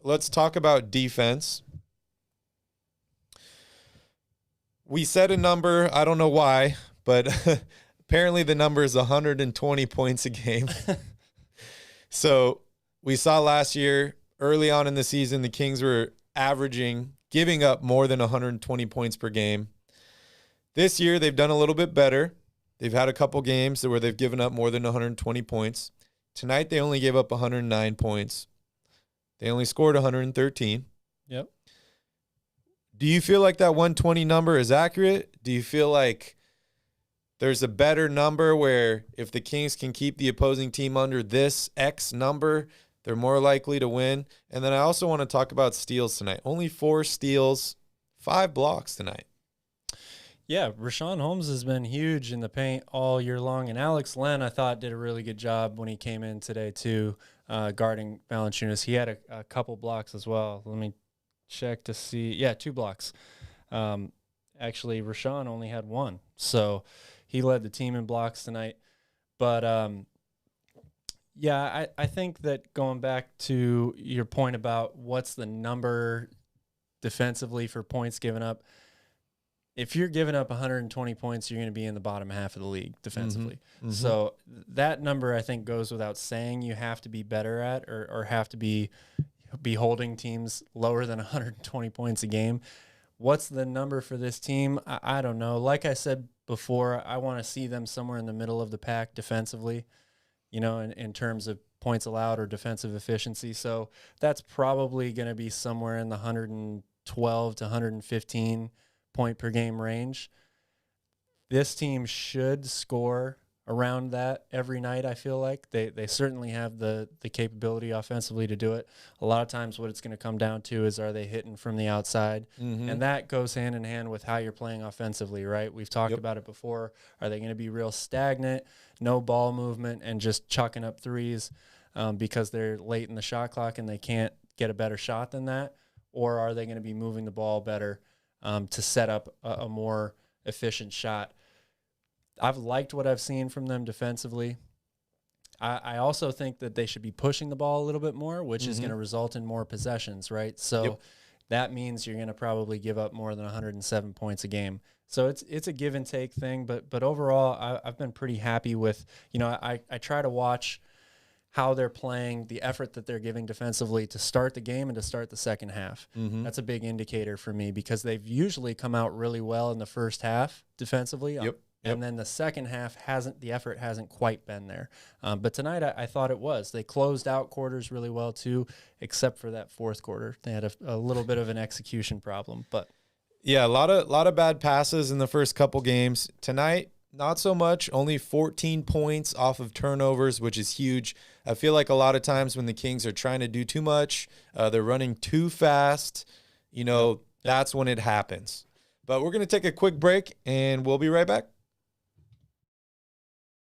let's talk about defense. We set a number, I don't know why, but apparently the number is 120 points a game. So we saw last year, early on in the season, the Kings were giving up more than 120 points per game. This year, they've done a little bit better. They've had a couple games where they've given up more than 120 points. Tonight, they only gave up 109 points. They only scored 113. Yep. Do you feel like that 120 number is accurate? Do you feel like there's a better number where if the Kings can keep the opposing team under this X number, they're more likely to win? And then I also want to talk about steals tonight. Only 4 steals, 5 blocks tonight. Yeah, Rashawn Holmes has been huge in the paint all year long, and Alex Len, I thought, did a really good job when he came in today too, guarding Valanciunas. He had a couple blocks as well. Let me check to see. Yeah, 2 blocks. Actually, Rashawn only had 1, so he led the team in blocks tonight. But yeah, I think that going back to your point about what's the number defensively for points given up, if you're giving up 120 points, you're going to be in the bottom half of the league defensively. Mm-hmm. So that number, I think, goes without saying you have to be better at or have to be holding teams lower than 120 points a game. What's the number for this team? I don't know. Like I said before, I want to see them somewhere in the middle of the pack defensively, in terms of points allowed or defensive efficiency. So that's probably going to be somewhere in the 112 to 115 point per game range. This team should score around that every night. I feel like they certainly have the capability offensively to do it. A lot of times what it's going to come down to is, are they hitting from the outside? Mm-hmm. And that goes hand in hand with how you're playing offensively, right? We've talked about it before. Are they going to be real stagnant, no ball movement, and just chucking up threes because they're late in the shot clock and they can't get a better shot than that? Or are they going to be moving the ball better to set up a more efficient shot? I've liked what I've seen from them defensively. I also think that they should be pushing the ball a little bit more, which is going to result in more possessions, right? So that means you're going to probably give up more than 107 points a game. So it's a give and take thing, but overall, I've been pretty happy with, I try to watch how they're playing, the effort that they're giving defensively to start the game and to start the second half. Mm-hmm. That's a big indicator for me because they've usually come out really well in the first half defensively. And then the second half the effort hasn't quite been there. But tonight I thought it was. They closed out quarters really well too, except for that fourth quarter. They had a little bit of an execution problem. But yeah, a lot of bad passes in the first couple games. Tonight, not so much. Only 14 points off of turnovers, which is huge. I feel like a lot of times when the Kings are trying to do too much, they're running too fast, that's when it happens. But we're going to take a quick break, and we'll be right back.